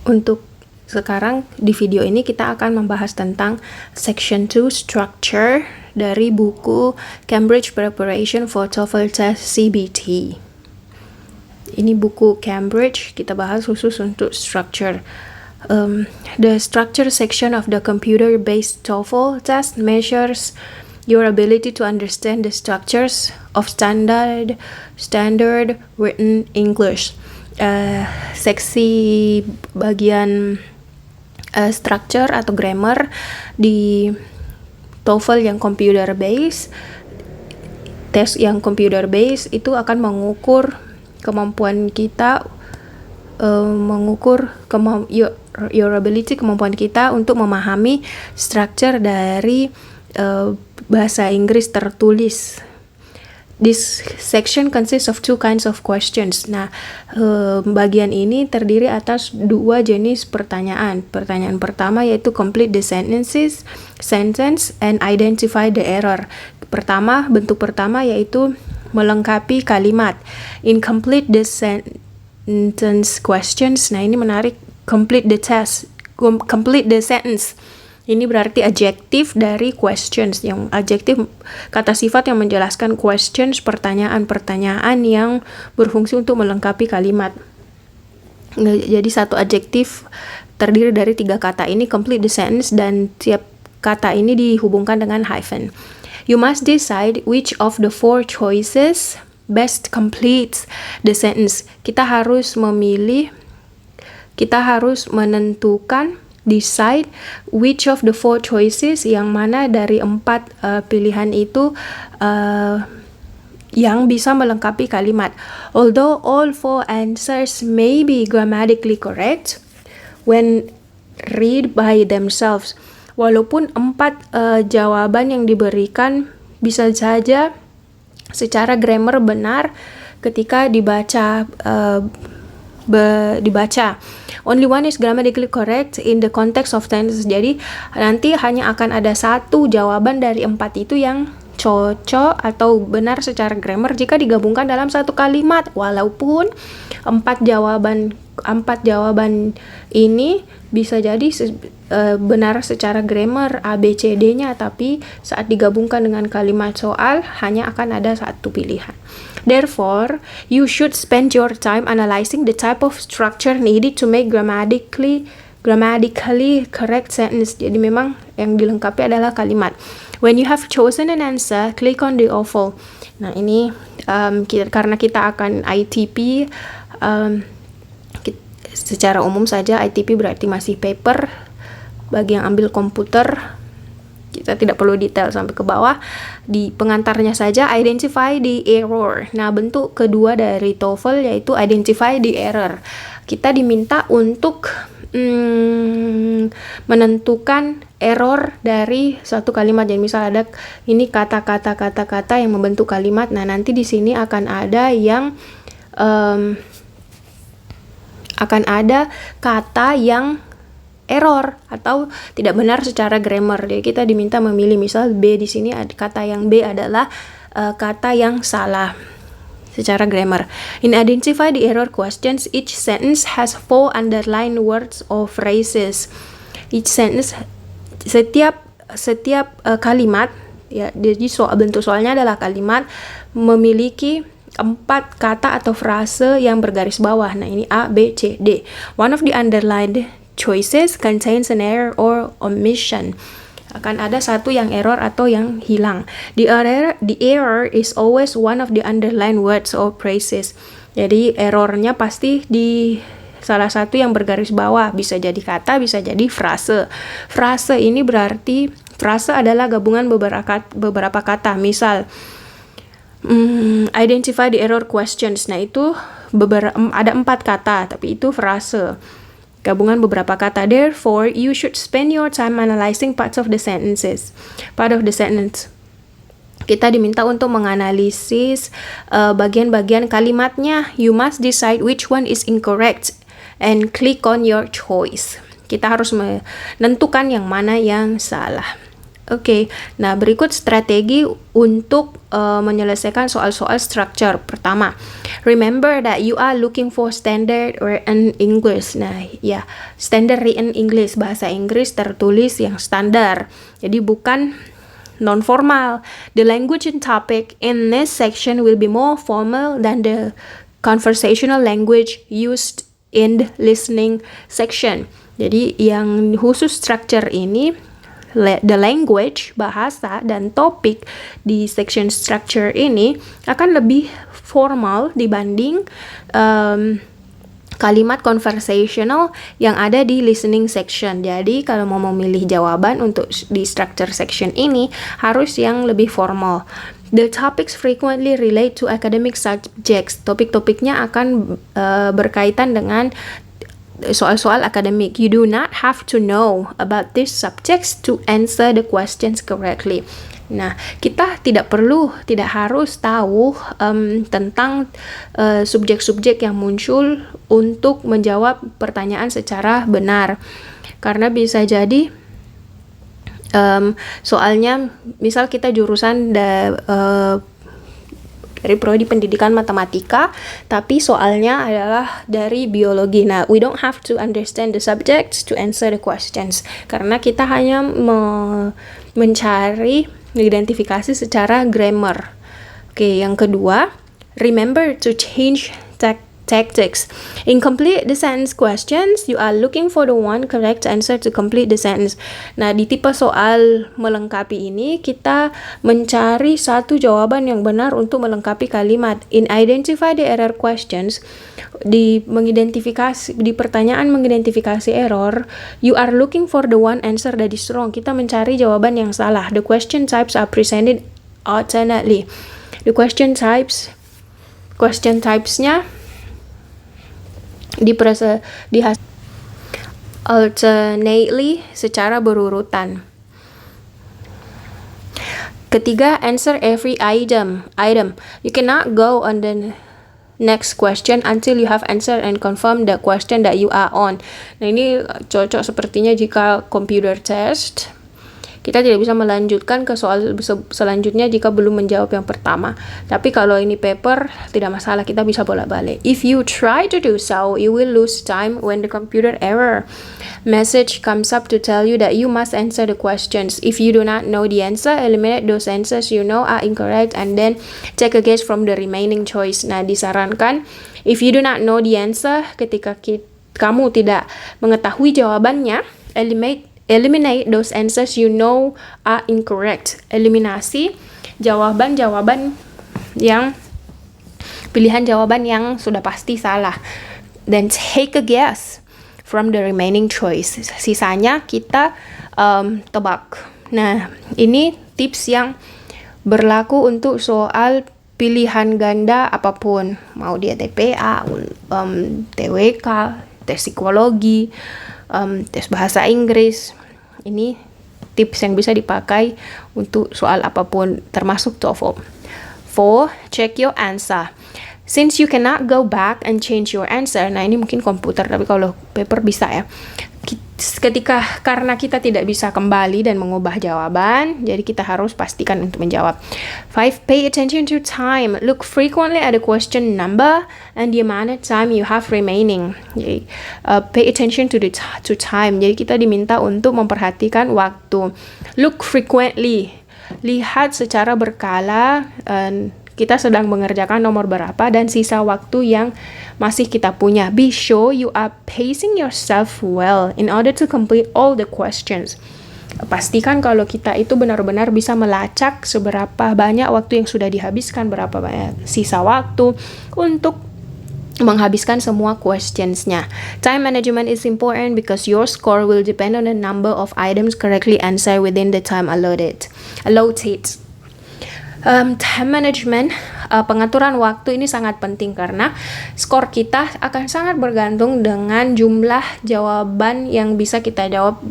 Untuk sekarang di video ini kita akan membahas tentang Section 2 Structure dari buku Cambridge Preparation for TOEFL Test CBT. Ini buku Cambridge, kita bahas khusus untuk structure. The structure section of the computer-based TOEFL test measures your ability to understand the structures of standard written English. Seksi bagian structure atau grammar di TOEFL yang computer based, tes yang computer based itu akan mengukur kemampuan kita, your ability, kemampuan kita untuk memahami structure dari bahasa Inggris tertulis. This section consists of two kinds of questions. Nah, bagian ini terdiri atas dua jenis pertanyaan. Pertanyaan pertama yaitu complete the sentence and identify the error. Bentuk pertama yaitu melengkapi kalimat. Incomplete the sentence questions. Nah, ini menarik. Complete the sentence. Ini berarti adjektif dari questions, yang adjektif kata sifat yang menjelaskan questions, pertanyaan-pertanyaan yang berfungsi untuk melengkapi kalimat. Jadi satu adjektif terdiri dari 3 kata ini, complete the sentence, dan tiap kata ini dihubungkan dengan hyphen. You must decide which of the 4 choices best completes the sentence. Kita harus menentukan, decide which of the 4 choices, yang mana dari 4 pilihan itu yang bisa melengkapi kalimat. Although all 4 answers may be grammatically correct when read by themselves. Walaupun 4 jawaban yang diberikan bisa saja secara grammar benar ketika dibaca. Only one is grammatically correct in the context of tenses. Jadi nanti hanya akan ada satu jawaban dari 4 itu yang cocok atau benar secara grammar jika digabungkan dalam satu kalimat. Walaupun 4 jawaban ini bisa jadi benar secara grammar A, B, C, D-nya, tapi saat digabungkan dengan kalimat soal hanya akan ada satu pilihan. Therefore, you should spend your time analyzing the type of structure needed to make grammatically correct sentence. Jadi memang yang dilengkapi adalah kalimat. When you have chosen an answer, click on the oval. Nah, ini karena kita akan ITP, secara umum saja ITP berarti masih paper. Bagi yang ambil komputer, kita tidak perlu detail sampai ke bawah. Di pengantarnya saja, identify the error. Nah, bentuk kedua dari TOEFL yaitu identify the error. Kita diminta untuk menentukan error dari suatu kalimat. Jadi misal ada ini kata-kata yang membentuk kalimat. Nah, nanti di sini akan ada yang kata yang error atau tidak benar secara grammar. Jadi kita diminta memilih, misal B, di sini kata yang B adalah kata yang salah secara grammar. In identify the error questions, each sentence has 4 underlined words or phrases. Each sentence, setiap kalimat, ya, jadi bentuk soalnya adalah kalimat memiliki 4 kata atau frase yang bergaris bawah. Nah, ini A, B, C, D. One of the underlined choices contains an error or omission. Akan ada satu yang error atau yang hilang. The error is always one of the underlined words or phrases. Jadi errornya pasti di salah satu yang bergaris bawah. Bisa jadi kata, bisa jadi frase. Frase ini berarti, frase adalah gabungan beberapa kata. Misal, identify the error questions. Nah, itu ada 4 kata, tapi itu frase. Gabungan beberapa kata. Therefore, you should spend your time analyzing parts of the sentences. Part of the sentence. Kita diminta untuk menganalisis bagian-bagian kalimatnya. You must decide which one is incorrect and click on your choice. Kita harus menentukan yang mana yang salah. Oke, nah berikut strategi untuk menyelesaikan soal-soal structure. Pertama, remember that you are looking for standard written English. Nah, ya, standard written English, bahasa Inggris tertulis yang standar. Jadi bukan non-formal. The language and topic in this section will be more formal than the conversational language used in the listening section. Jadi yang khusus structure ini, the language, bahasa, dan topik di section structure ini akan lebih formal dibanding kalimat conversational yang ada di listening section. Jadi kalau mau memilih jawaban untuk di structure section ini harus yang lebih formal. The topics frequently relate to academic subjects. Topik-topiknya akan berkaitan dengan soal-soal akademik. You do not have to know about these subjects to answer the questions correctly. Nah, kita tidak harus tahu tentang subjek-subjek yang muncul untuk menjawab pertanyaan secara benar. Karena bisa jadi soalnya, misal kita jurusan dari prodi pendidikan matematika, tapi soalnya adalah dari biologi. Nah, we don't have to understand the subjects to answer the questions, karena kita hanya mencari identifikasi secara grammar. Oke, yang kedua, remember to change tactics. In complete the sentence questions, you are looking for the one correct answer to complete the sentence. Nah, di tipe soal melengkapi ini, kita mencari satu jawaban yang benar untuk melengkapi kalimat. In identify the error questions, di pertanyaan mengidentifikasi error, you are looking for the one answer that is wrong. Kita mencari jawaban yang salah. The question types are presented alternately. The question types-nya alternately, secara berurutan. Ketiga, answer every item. You cannot go on the next question until you have answered and confirm the question that you are on. Nah, ini cocok sepertinya jika computer test. Kita tidak bisa melanjutkan ke soal selanjutnya jika belum menjawab yang pertama. Tapi kalau ini paper, tidak masalah, kita bisa bolak-balik. If you try to do so, you will lose time when the computer error message comes up to tell you that you must answer the questions. If you do not know the answer, eliminate those answers you know are incorrect and then take a guess from the remaining choice. Nah, disarankan, if you do not know the answer, ketika kamu tidak mengetahui jawabannya, eliminate those answers you know are incorrect. Eliminasi jawaban-jawaban yang pilihan jawaban yang sudah pasti salah. Then take a guess from the remaining choice. Sisanya kita tebak. Nah, ini tips yang berlaku untuk soal pilihan ganda apapun, mau dia TPA, TWK, tes psikologi, tes bahasa Inggris. Ini tips yang bisa dipakai untuk soal apapun, termasuk TOEFL. 4. Check your answer. Since you cannot go back and change your answer, nah ini mungkin komputer, tapi kalau paper bisa ya. Karena kita tidak bisa kembali dan mengubah jawaban, jadi kita harus pastikan untuk menjawab. 5. Pay attention to time. Look frequently at the question number and the amount of time you have remaining. Jadi, pay attention to time. Jadi kita diminta untuk memperhatikan waktu. Look frequently. Lihat secara berkala kita sedang mengerjakan nomor berapa dan sisa waktu yang masih kita punya. Be sure you are pacing yourself well in order to complete all the questions. Pastikan kalau kita itu benar-benar bisa melacak seberapa banyak waktu yang sudah dihabiskan, berapa banyak sisa waktu untuk menghabiskan semua questions-nya. Time management is important because your score will depend on the number of items correctly answered within the time allotted. Time management, pengaturan waktu ini sangat penting karena skor kita akan sangat bergantung dengan jumlah jawaban yang bisa kita jawab,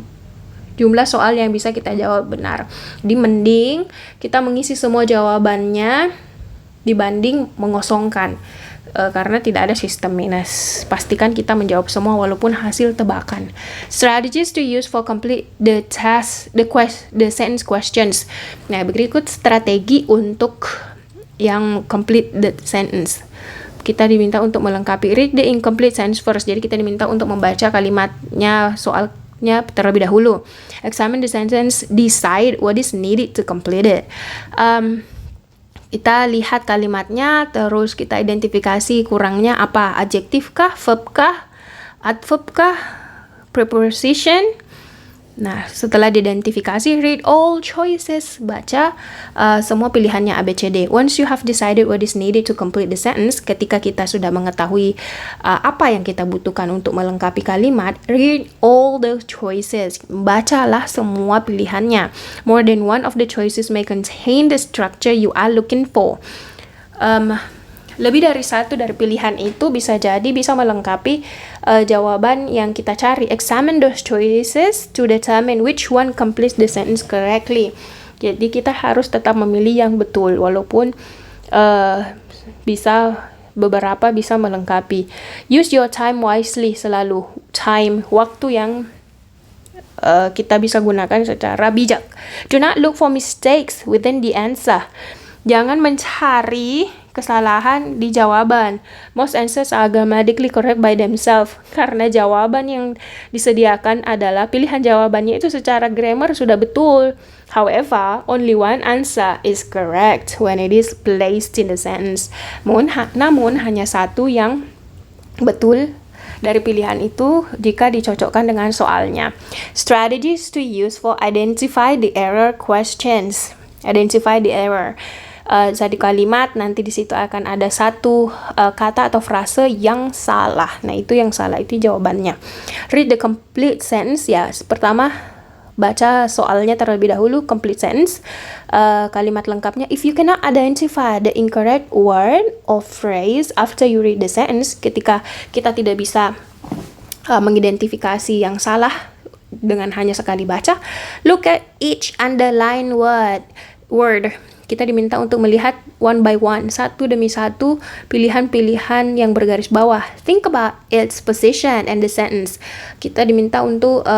jumlah soal yang bisa kita jawab benar. Jadi mending kita mengisi semua jawabannya dibanding mengosongkan. karena tidak ada sistem minus. Pastikan kita menjawab semua walaupun hasil tebakan. Strategies to use for complete the sentence questions. Nah, berikut strategi untuk yang complete the sentence. Kita diminta untuk melengkapi read the incomplete sentence first. Jadi kita diminta untuk membaca kalimatnya, soalnya terlebih dahulu. Examine the sentence, decide what is needed to complete it. Kita lihat kalimatnya, terus kita identifikasi kurangnya apa, adjektif kah, verb kah, adverb kah, preposition. Nah, setelah diidentifikasi, read all choices, baca semua pilihannya ABCD. Once you have decided what is needed to complete the sentence, ketika kita sudah mengetahui apa yang kita butuhkan untuk melengkapi kalimat, read all the choices, bacalah semua pilihannya. More than one of the choices may contain the structure you are looking for. Lebih dari satu dari pilihan itu bisa melengkapi jawaban yang kita cari. Examine those choices to determine which one completes the sentence correctly. Jadi kita harus tetap memilih yang betul, walaupun beberapa bisa melengkapi. Use your time wisely, selalu waktu yang kita bisa gunakan secara bijak. Do not look for mistakes within the answer. Jangan mencari kesalahan di jawaban. Most answers are grammatically correct by themselves. Karena jawaban yang disediakan adalah pilihan jawabannya itu secara grammar sudah betul. However, only one answer is correct when it is placed in the sentence. Namun hanya satu yang betul dari pilihan itu jika dicocokkan dengan soalnya. Strategies to use for identify the error questions. Identify the error. Satu kalimat, nanti di situ akan ada satu kata atau frase yang salah. Nah, itu yang salah, itu jawabannya. Read the complete sentence. Ya, pertama baca soalnya terlebih dahulu, complete sentence. Kalimat lengkapnya. If you cannot identify the incorrect word or phrase after you read the sentence, ketika kita tidak bisa mengidentifikasi yang salah dengan hanya sekali baca, look at each underlined word. Kita diminta untuk melihat one by one, satu demi satu, pilihan-pilihan yang bergaris bawah. Think about its position and the sentence. Kita diminta untuk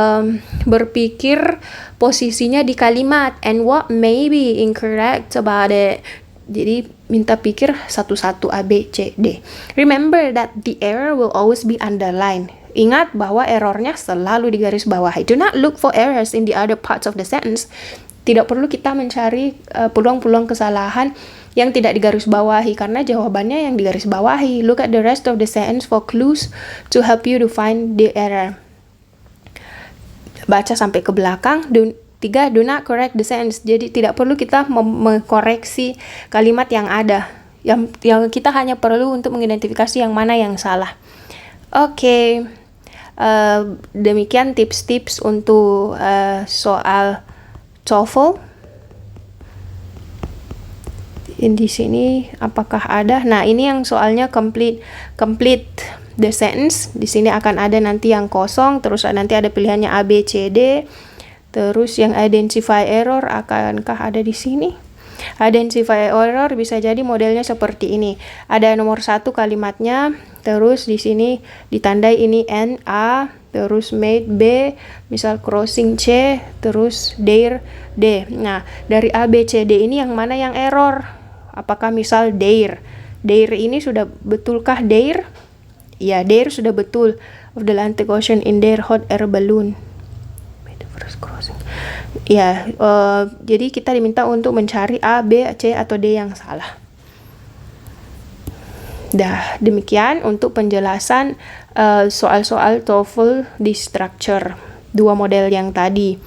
berpikir posisinya di kalimat and what may be incorrect about it. Jadi minta pikir satu-satu A, B, C, D. Remember that the error will always be underlined. Ingat bahwa errornya selalu digaris bawahi. Do not look for errors in the other parts of the sentence. Tidak perlu kita mencari peluang-peluang kesalahan yang tidak digarisbawahi karena jawabannya yang digarisbawahi. Look at the rest of the sentence for clues to help you to find the error. Baca sampai ke belakang. 3. Do not correct the sentence. Jadi tidak perlu kita mengkoreksi kalimat yang ada. Yang kita hanya perlu untuk mengidentifikasi yang mana yang salah. Oke. Demikian tips-tips untuk soal TOEFL. Di sini apakah ada? Nah, ini yang soalnya complete the sentence. Di sini akan ada nanti yang kosong, terus nanti ada pilihannya A, B, C, D. Terus yang identify error akankah ada di sini? Identify error bisa jadi modelnya seperti ini. Ada nomor 1 kalimatnya, terus di sini ditandai ini N, A, terus made B, misal crossing C, terus there D. Nah, dari A, B, C, D ini yang mana yang error? Apakah misal there? There ini sudah betulkah there? Ya, there sudah betul. Of the Atlantic Ocean in their hot air balloon. Ya, jadi kita diminta untuk mencari A, B, C, atau D yang salah. Demikian untuk penjelasan soal-soal TOEFL di structure 2 model yang tadi.